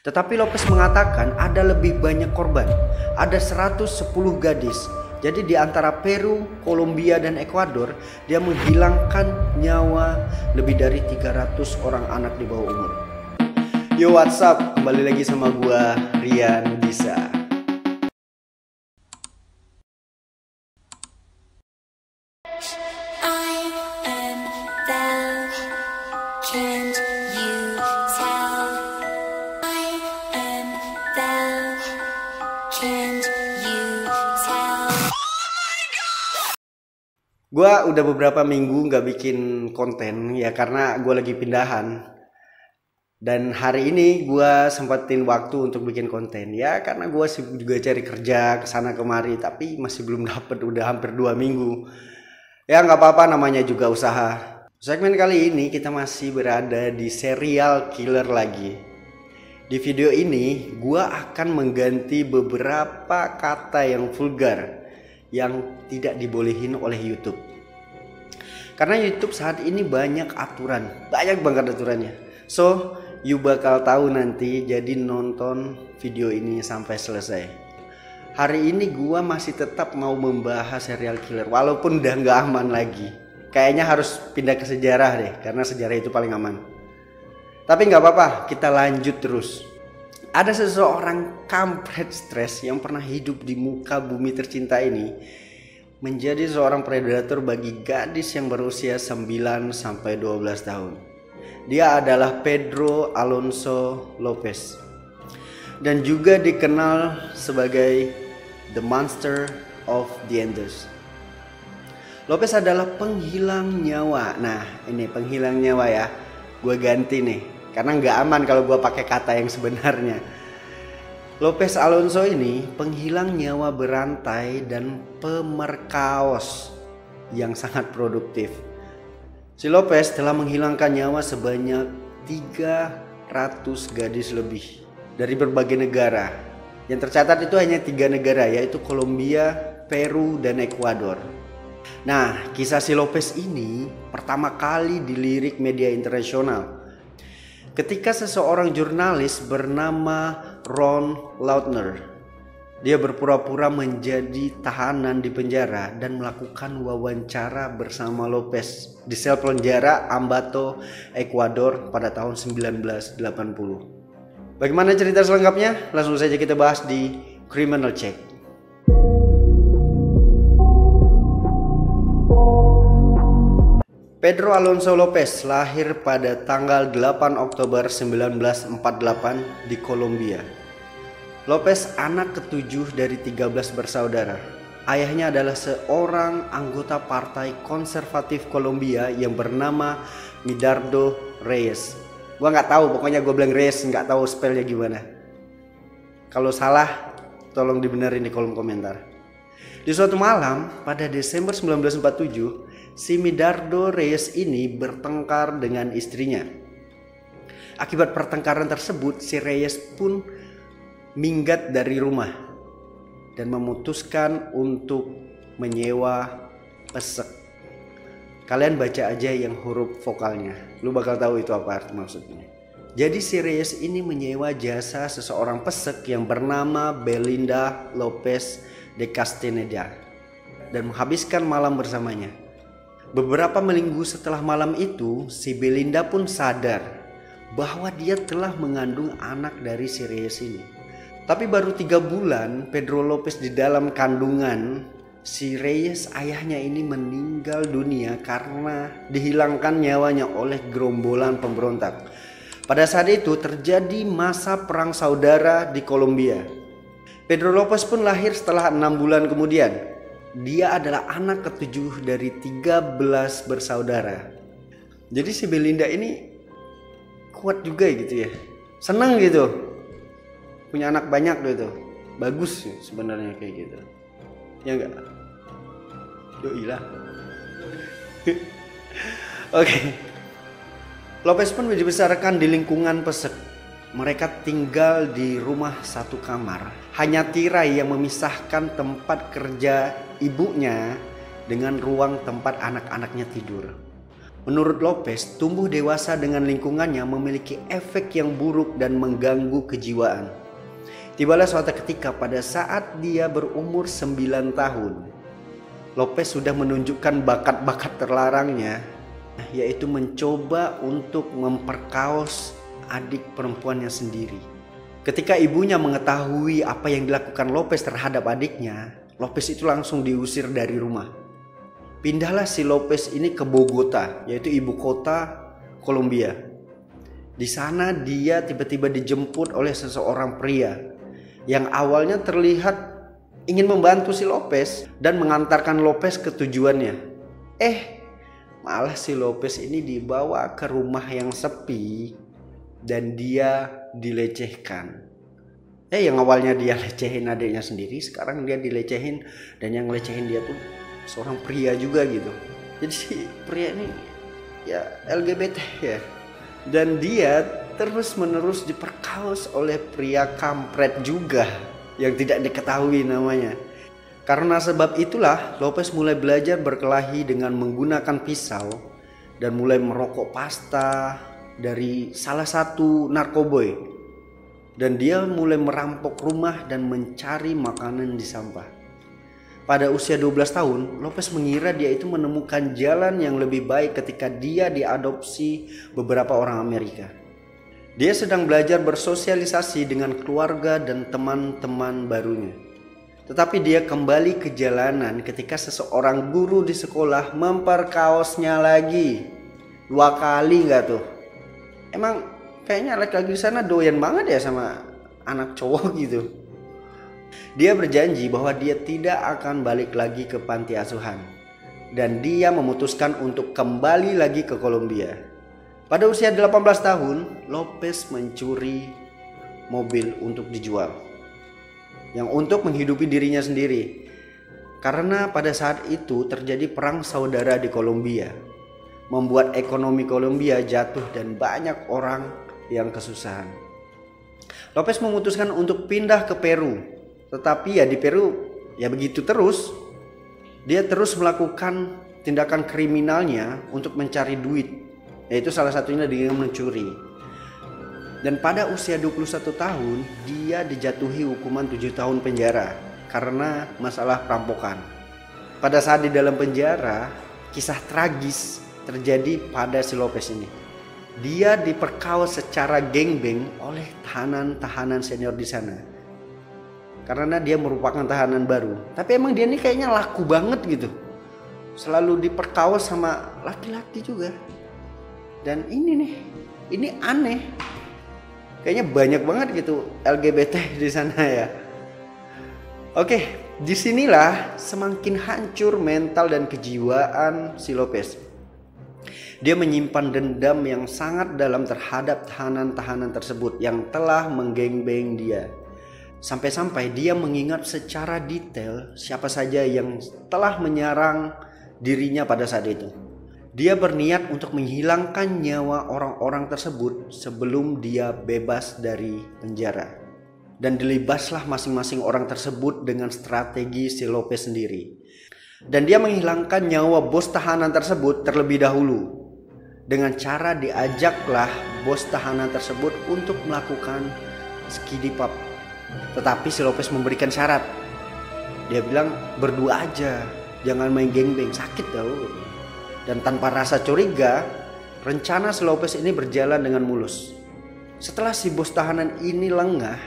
Tetapi Lopez mengatakan ada lebih banyak korban, ada 110 gadis. Jadi di antara Peru, Kolombia, dan Ekuador, dia menghilangkan nyawa lebih dari 300 orang anak di bawah umur. Yo, what's up? Kembali lagi sama gua, Rian Bisa. Gua udah beberapa minggu nggak bikin konten ya karena gue lagi pindahan. Dan hari ini gue sempetin waktu untuk bikin konten ya karena gue sibuk juga cari kerja kesana kemari tapi masih belum dapet, udah hampir 2 minggu. Ya nggak apa-apa, namanya juga usaha. Segmen kali ini kita masih berada di serial killer lagi. Di video ini gue akan mengganti beberapa kata yang vulgar yang tidak dibolehin oleh YouTube. Karena YouTube saat ini banyak aturan, banyak banget aturannya. So, you bakal tahu nanti, jadi nonton video ini sampai selesai. Hari ini gua masih tetap mau membahas serial killer, walaupun udah nggak aman lagi. Kayaknya harus pindah ke sejarah deh, karena sejarah itu paling aman. Tapi nggak apa-apa, kita lanjut terus. Ada seseorang kampret stres yang pernah hidup di muka bumi tercinta ini menjadi seorang predator bagi gadis yang berusia 9-12 tahun. Dia adalah Pedro Alonso Lopez dan juga dikenal sebagai The Monster of the Andes. Lopez adalah penghilang nyawa. Nah, ini penghilang nyawa ya. Gue ganti nih karena nggak aman kalau gue pakai kata yang sebenarnya. Lopez Alonso ini penghilang nyawa berantai dan pemerkaos yang sangat produktif. Si Lopez telah menghilangkan nyawa sebanyak 300 gadis lebih dari berbagai negara. Yang tercatat itu hanya 3 negara, yaitu Kolombia, Peru, dan Ekuador. Nah, kisah si Lopez ini pertama kali dilirik media internasional ketika seseorang jurnalis bernama Ron Lautner, dia berpura-pura menjadi tahanan di penjara dan melakukan wawancara bersama Lopez di sel penjara Ambato, Ekuador pada tahun 1980. Bagaimana cerita selengkapnya? Langsung saja kita bahas di Criminal Check. Pedro Alonso Lopez lahir pada tanggal 8 Oktober 1948 di Kolombia. Lopez anak ketujuh dari 13 bersaudara. Ayahnya adalah seorang anggota partai konservatif Kolombia yang bernama Medardo Reyes. Gua nggak tahu, pokoknya gue bilang Reyes, nggak tahu spellnya gimana. Kalau salah, tolong dibenerin di kolom komentar. Di suatu malam pada Desember 1947, si Medardo Reyes ini bertengkar dengan istrinya. Akibat pertengkaran tersebut, si Reyes pun minggat dari rumah dan memutuskan untuk menyewa pesek. Kalian baca aja yang huruf vokalnya, lu bakal tahu itu apa arti maksudnya. Jadi si Reyes ini menyewa jasa seseorang pesek yang bernama Belinda Lopez de Castaneda dan menghabiskan malam bersamanya. Beberapa minggu setelah malam itu, si Belinda pun sadar bahwa dia telah mengandung anak dari si Reyes ini. Tapi baru 3 bulan Pedro Lopez di dalam kandungan, si Reyes ayahnya ini meninggal dunia karena dihilangkan nyawanya oleh gerombolan pemberontak. Pada saat itu terjadi masa perang saudara di Kolombia. Pedro Lopez pun lahir setelah 6 bulan kemudian. Dia adalah anak ketujuh dari 13 bersaudara. Jadi si Belinda ini kuat juga gitu ya. Senang gitu. Punya anak banyak gitu. Bagus sebenarnya kayak gitu. Ya enggak? Yoilah. Oke. Lopez pun dibesarkan di lingkungan pesek. Mereka tinggal di rumah satu kamar. Hanya tirai yang memisahkan tempat kerja ibunya dengan ruang tempat anak-anaknya tidur. Menurut Lopez, tumbuh dewasa dengan lingkungannya memiliki efek yang buruk dan mengganggu kejiwaan. Tibalah suatu ketika pada saat dia berumur 9 tahun, Lopez sudah menunjukkan bakat-bakat terlarangnya, yaitu mencoba untuk memperkaos adik perempuannya sendiri. Ketika ibunya mengetahui apa yang dilakukan Lopez terhadap adiknya, Lopez itu langsung diusir dari rumah. Pindahlah si Lopez ini ke Bogota, yaitu ibu kota Kolombia. Di sana dia tiba-tiba dijemput oleh seseorang pria yang awalnya terlihat ingin membantu si Lopez dan mengantarkan Lopez ke tujuannya. Malah si Lopez ini dibawa ke rumah yang sepi dan dia dilecehkan. Yang awalnya dia lecehin adiknya sendiri, sekarang dia dilecehin, dan yang lecehin dia tuh seorang pria juga gitu. Jadi si pria ini ya LGBT ya. Dan dia terus menerus diperkaos oleh pria kampret juga yang tidak diketahui namanya. Karena sebab itulah Lopez mulai belajar berkelahi dengan menggunakan pisau dan mulai merokok pasta dari salah satu narkoboy. Dan dia mulai merampok rumah dan mencari makanan di sampah. Pada usia 12 tahun, Lopez mengira dia itu menemukan jalan yang lebih baik ketika dia diadopsi beberapa orang Amerika. Dia sedang belajar bersosialisasi dengan keluarga dan teman-teman barunya. Tetapi dia kembali ke jalanan ketika seseorang guru di sekolah memperkaosnya lagi. 2 kali nggak tuh? Emang kayaknya laki-laki di sana doyan banget ya sama anak cowok gitu. Dia berjanji bahwa dia tidak akan balik lagi ke panti asuhan. Dan dia memutuskan untuk kembali lagi ke Kolombia. Pada usia 18 tahun, Lopez mencuri mobil untuk dijual. Yang untuk menghidupi dirinya sendiri. Karena pada saat itu terjadi perang saudara di Kolombia. Membuat ekonomi Kolombia jatuh dan banyak orang yang kesusahan. Lopez memutuskan untuk pindah ke Peru. Tetapi ya di Peru ya begitu terus. Dia terus melakukan tindakan kriminalnya untuk mencari duit. Yaitu salah satunya dengan mencuri. Dan pada usia 21 tahun dia dijatuhi hukuman 7 tahun penjara karena masalah perampokan. Pada saat di dalam penjara, kisah tragis terjadi pada si Lopez ini. Dia diperkaos secara geng-beng oleh tahanan-tahanan senior di sana. Karena dia merupakan tahanan baru. Tapi emang dia ini kayaknya laku banget gitu. Selalu diperkaos sama laki-laki juga. Dan ini aneh. Kayaknya banyak banget gitu LGBT di sana ya. Oke, disinilah semakin hancur mental dan kejiwaan si Lopez. Dia menyimpan dendam yang sangat dalam terhadap tahanan-tahanan tersebut yang telah menggengbeng dia. Sampai-sampai dia mengingat secara detail siapa saja yang telah menyerang dirinya pada saat itu. Dia berniat untuk menghilangkan nyawa orang-orang tersebut sebelum dia bebas dari penjara. Dan dilibaslah masing-masing orang tersebut dengan strategi si Lopez sendiri. Dan dia menghilangkan nyawa bos tahanan tersebut terlebih dahulu. Dengan cara diajaklah bos tahanan tersebut untuk melakukan skidipap. Tetapi si Lopez memberikan syarat. Dia bilang berdua aja, jangan main geng-beng, sakit tau. Dan tanpa rasa curiga, rencana si Lopez ini berjalan dengan mulus. Setelah si bos tahanan ini lengah,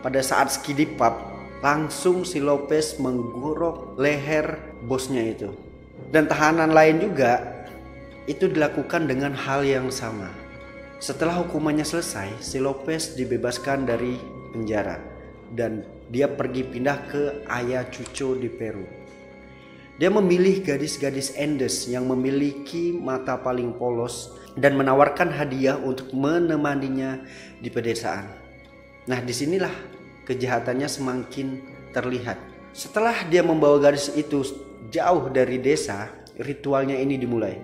pada saat skidipap, langsung si Lopez menggorok leher bosnya itu. Dan tahanan lain juga itu dilakukan dengan hal yang sama. Setelah hukumannya selesai, si Lopez dibebaskan dari penjara. Dan dia pergi pindah ke Ayacucho di Peru. Dia memilih gadis-gadis Andes yang memiliki mata paling polos dan menawarkan hadiah untuk menemaninya di pedesaan. Nah, disinilah kejahatannya semakin terlihat. Setelah dia membawa gadis itu jauh dari desa, ritualnya ini dimulai.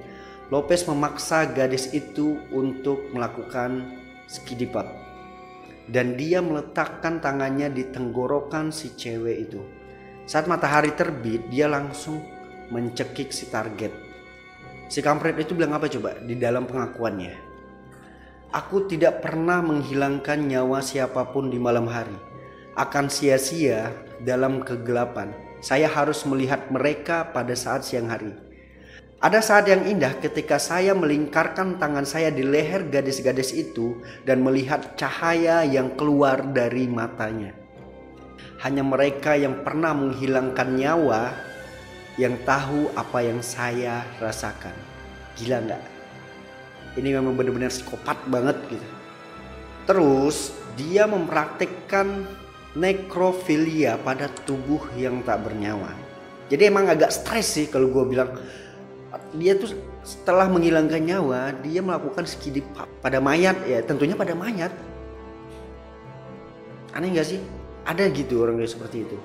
Lopez memaksa gadis itu untuk melakukan skidipap. Dan dia meletakkan tangannya di tenggorokan si cewek itu. Saat matahari terbit, dia langsung mencekik si target. Si kampret itu bilang apa coba di dalam pengakuannya? Aku tidak pernah menghilangkan nyawa siapapun di malam hari. Akan sia-sia dalam kegelapan. Saya harus melihat mereka pada saat siang hari. Ada saat yang indah ketika saya melingkarkan tangan saya di leher gadis-gadis itu dan melihat cahaya yang keluar dari matanya. Hanya mereka yang pernah menghilangkan nyawa yang tahu apa yang saya rasakan. Gila nggak? Ini memang benar-benar psikopat banget gitu. Terus dia mempraktikkan nekrofilia pada tubuh yang tak bernyawa. Jadi emang agak stres sih kalau gue bilang. Dia tuh setelah menghilangkan nyawa, dia melakukan skidip pada mayat, ya tentunya pada mayat. Aneh gak sih? Ada gitu orang yang seperti itu.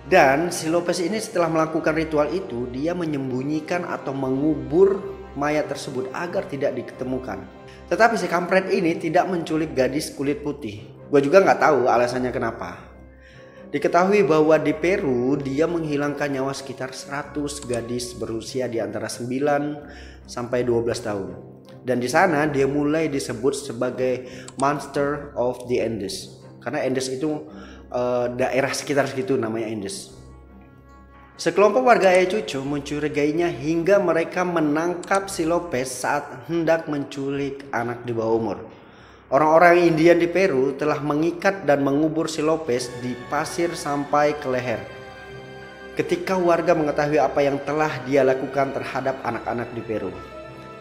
Dan si Lopez ini setelah melakukan ritual itu, dia menyembunyikan atau mengubur mayat tersebut agar tidak diketemukan. Tetapi si kampret ini tidak menculik gadis kulit putih. Gue juga gak tahu alasannya kenapa. Diketahui bahwa di Peru dia menghilangkan nyawa sekitar 100 gadis berusia di antara 9 sampai 12 tahun. Dan di sana dia mulai disebut sebagai Monster of the Andes. Karena Andes itu daerah sekitar situ namanya Andes. Sekelompok warga Ayacucho mencurigainya hingga mereka menangkap si Lopez saat hendak menculik anak di bawah umur. Orang-orang Indian di Peru telah mengikat dan mengubur si Lopez di pasir sampai ke leher. Ketika warga mengetahui apa yang telah dia lakukan terhadap anak-anak di Peru.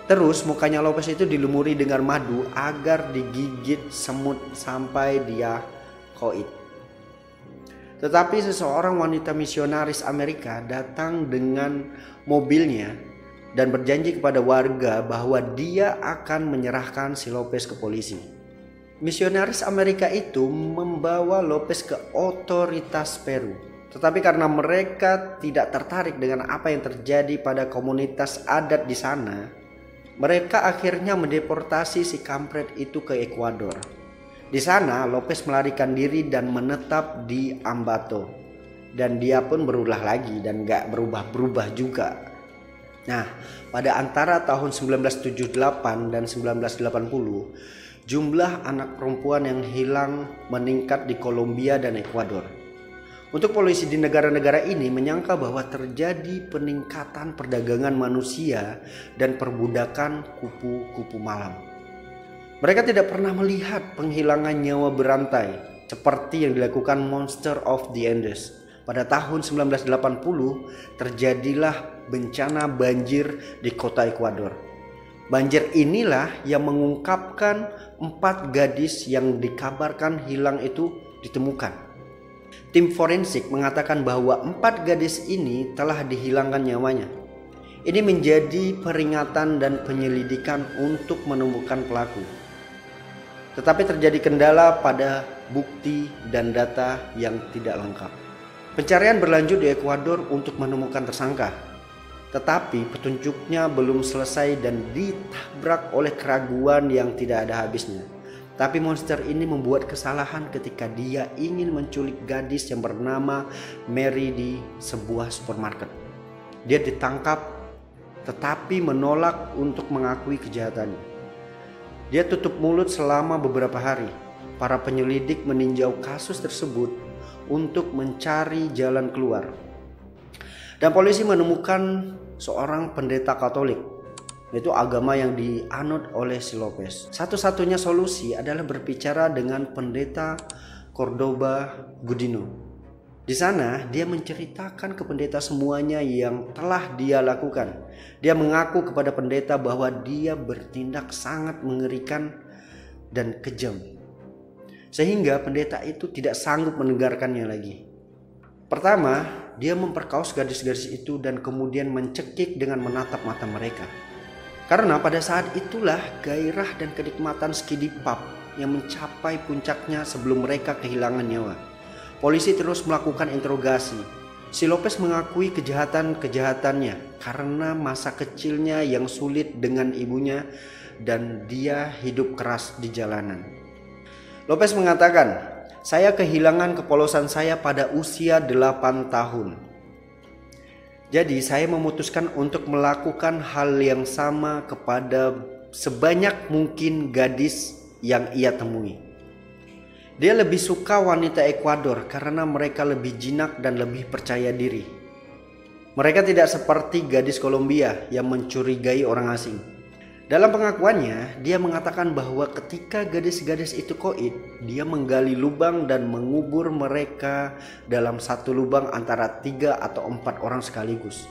Terus mukanya Lopez itu dilumuri dengan madu agar digigit semut sampai dia koit. Tetapi seseorang wanita misionaris Amerika datang dengan mobilnya dan berjanji kepada warga bahwa dia akan menyerahkan si Lopez ke polisi. Misionaris Amerika itu membawa Lopez ke otoritas Peru. Tetapi karena mereka tidak tertarik dengan apa yang terjadi pada komunitas adat di sana, mereka akhirnya mendeportasi si kampret itu ke Ekuador. Di sana Lopez melarikan diri dan menetap di Ambato. Dan dia pun berulah lagi dan gak berubah-berubah juga. Nah, pada antara tahun 1978 dan 1980, jumlah anak perempuan yang hilang meningkat di Kolombia dan Ekuador. Untuk polisi di negara-negara ini menyangka bahwa terjadi peningkatan perdagangan manusia dan perbudakan kupu-kupu malam. Mereka tidak pernah melihat penghilangan nyawa berantai seperti yang dilakukan Monster of the Andes. Pada tahun 1980 terjadilah bencana banjir di kota Ekuador. Banjir inilah yang mengungkapkan 4 gadis yang dikabarkan hilang itu ditemukan. Tim forensik mengatakan bahwa 4 gadis ini telah dihilangkan nyawanya. Ini menjadi peringatan dan penyelidikan untuk menemukan pelaku. Tetapi terjadi kendala pada bukti dan data yang tidak lengkap. Pencarian berlanjut di Ekuador untuk menemukan tersangka. Tetapi petunjuknya belum selesai dan ditabrak oleh keraguan yang tidak ada habisnya. Tapi monster ini membuat kesalahan ketika dia ingin menculik gadis yang bernama Mary di sebuah supermarket. Dia ditangkap tetapi menolak untuk mengakui kejahatannya. Dia tutup mulut selama beberapa hari. Para penyelidik meninjau kasus tersebut untuk mencari jalan keluar. Dan polisi menemukan seorang pendeta Katolik, yaitu agama yang dianut oleh si Lopez. Satu-satunya solusi adalah berbicara dengan pendeta Cordoba Gudino. Di sana dia menceritakan ke pendeta semuanya yang telah dia lakukan. Dia mengaku kepada pendeta bahwa dia bertindak sangat mengerikan dan kejam, sehingga pendeta itu tidak sanggup mendengarkannya lagi. Pertama, dia memperkaos gadis-gadis itu dan kemudian mencekik dengan menatap mata mereka. Karena pada saat itulah gairah dan kenikmatan skidi pub yang mencapai puncaknya sebelum mereka kehilangan nyawa. Polisi terus melakukan interogasi. Si Lopez mengakui kejahatan-kejahatannya karena masa kecilnya yang sulit dengan ibunya dan dia hidup keras di jalanan. Lopez mengatakan, "Saya kehilangan kepolosan saya pada usia 8 tahun. Jadi saya memutuskan untuk melakukan hal yang sama kepada sebanyak mungkin gadis yang ia temui. Dia lebih suka wanita Ekuador karena mereka lebih jinak dan lebih percaya diri. Mereka tidak seperti gadis Kolombia yang mencurigai orang asing. Dalam pengakuannya, dia mengatakan bahwa ketika gadis-gadis itu koid, dia menggali lubang dan mengubur mereka dalam satu lubang antara 3 atau 4 orang sekaligus.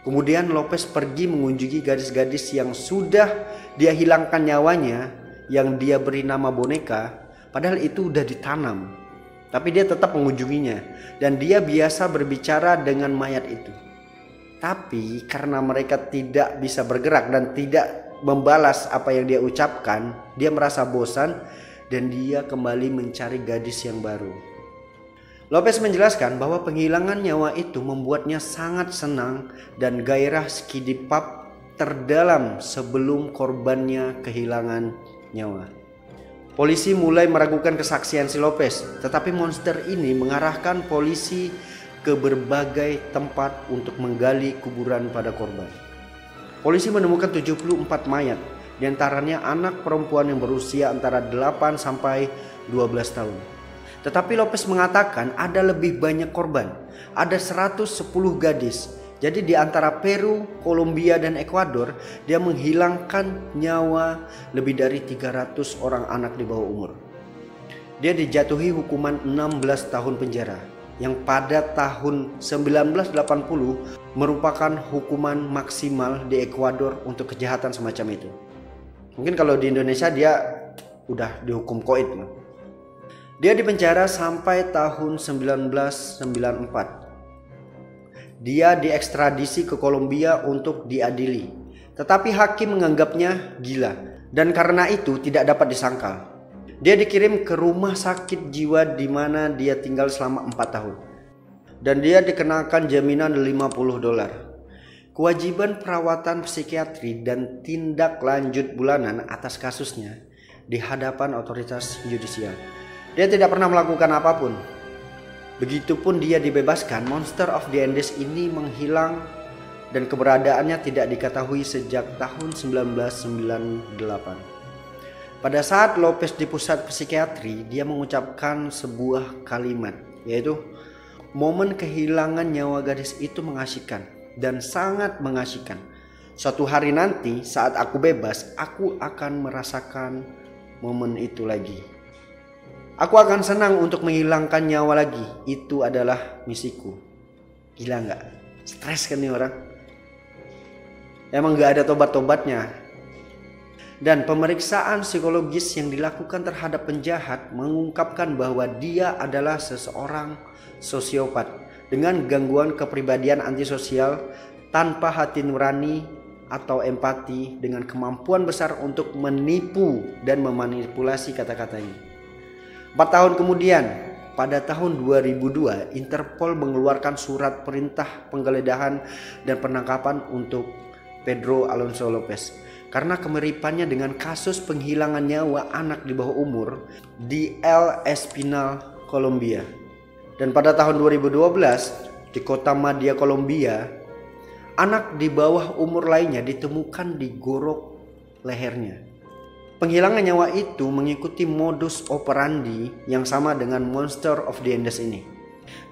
Kemudian Lopez pergi mengunjungi gadis-gadis yang sudah dia hilangkan nyawanya, yang dia beri nama boneka, padahal itu udah ditanam. Tapi dia tetap mengunjunginya, dan dia biasa berbicara dengan mayat itu. Tapi karena mereka tidak bisa bergerak dan tidak membalas apa yang dia ucapkan, dia merasa bosan dan dia kembali mencari gadis yang baru. Lopez menjelaskan bahwa penghilangan nyawa itu membuatnya sangat senang dan gairah skidi pub terdalam sebelum korbannya kehilangan nyawa. Polisi mulai meragukan kesaksian si Lopez, tetapi monster ini mengarahkan polisi ke berbagai tempat untuk menggali kuburan pada korban. Polisi menemukan 74 mayat, diantaranya anak perempuan yang berusia antara 8 sampai 12 tahun. Tetapi Lopez mengatakan ada lebih banyak korban, ada 110 gadis. Jadi di antara Peru, Kolombia, dan Ekuador, dia menghilangkan nyawa lebih dari 300 orang anak di bawah umur. Dia dijatuhi hukuman 16 tahun penjara, yang pada tahun 1980 merupakan hukuman maksimal di Ekuador untuk kejahatan semacam itu. Mungkin kalau di Indonesia dia udah dihukum koid. Dia dipenjara sampai tahun 1994. Dia diekstradisi ke Kolombia untuk diadili. Tetapi hakim menganggapnya gila dan karena itu tidak dapat disangkal. Dia dikirim ke rumah sakit jiwa di mana dia tinggal selama 4 tahun. Dan dia dikenakan jaminan $50. Kewajiban perawatan psikiatri dan tindak lanjut bulanan atas kasusnya di hadapan otoritas yudisial. Dia tidak pernah melakukan apapun. Begitupun dia dibebaskan, Monster of the Andes ini menghilang dan keberadaannya tidak diketahui sejak tahun 1998. Pada saat Lopez di pusat psikiatri, dia mengucapkan sebuah kalimat, yaitu momen kehilangan nyawa gadis itu mengasyikan dan sangat mengasyikan. Suatu hari nanti saat aku bebas, aku akan merasakan momen itu lagi. Aku akan senang untuk menghilangkan nyawa lagi. Itu adalah misiku. Gila gak? Stres kan nih orang? Emang gak ada tobat-tobatnya. Dan pemeriksaan psikologis yang dilakukan terhadap penjahat mengungkapkan bahwa dia adalah seseorang sosiopat dengan gangguan kepribadian antisosial, tanpa hati nurani atau empati, dengan kemampuan besar untuk menipu dan memanipulasi kata-katanya. 4 tahun kemudian, pada tahun 2002, Interpol mengeluarkan surat perintah penggeledahan dan penangkapan untuk Pedro Alonso Lopez karena kemiripannya dengan kasus penghilangan nyawa anak di bawah umur di El Espinal, Kolombia. Dan pada tahun 2012 di kota Madya, Kolombia, anak di bawah umur lainnya ditemukan digorok lehernya. Penghilangan nyawa itu mengikuti modus operandi yang sama dengan Monster of the Andes ini.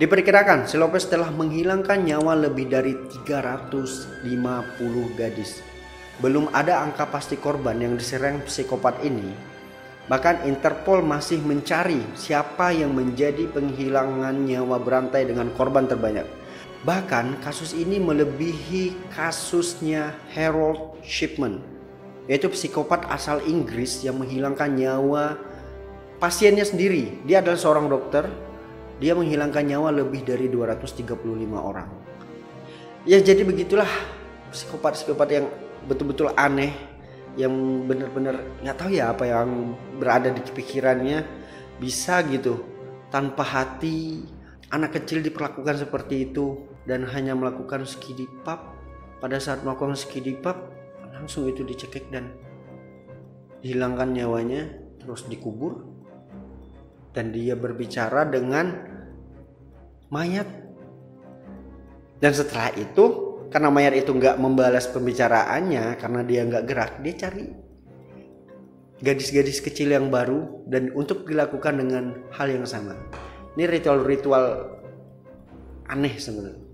Diperkirakan si Lopez telah menghilangkan nyawa lebih dari 350 gadis. Belum ada angka pasti korban yang diserang psikopat ini. Bahkan Interpol masih mencari siapa yang menjadi penghilangan nyawa berantai dengan korban terbanyak. Bahkan kasus ini melebihi kasusnya Harold Shipman, yaitu psikopat asal Inggris yang menghilangkan nyawa pasiennya sendiri. Dia adalah seorang dokter. Dia menghilangkan nyawa lebih dari 235 orang. Ya jadi begitulah psikopat-psikopat yang betul-betul aneh, yang benar-benar nggak tahu ya apa yang berada di pikirannya, bisa gitu tanpa hati. Anak kecil diperlakukan seperti itu dan hanya melakukan skidi pub. Pada saat melakukan skidi pub langsung itu dicekik dan dihilangkan nyawanya, terus dikubur, dan dia berbicara dengan mayat. Dan setelah itu, karena mayat itu nggak membalas pembicaraannya karena dia nggak gerak, dia cari gadis-gadis kecil yang baru dan untuk dilakukan dengan hal yang sama. Ini ritual-ritual aneh sebenarnya.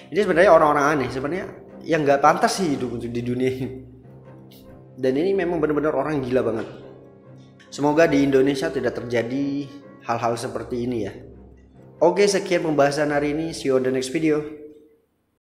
Ini sebenarnya orang-orang aneh sebenarnya yang nggak pantas sih hidup untuk di dunia ini. Dan ini memang benar-benar orang gila banget. Semoga di Indonesia tidak terjadi hal-hal seperti ini ya. Oke, sekian pembahasan hari ini. See you on the next video.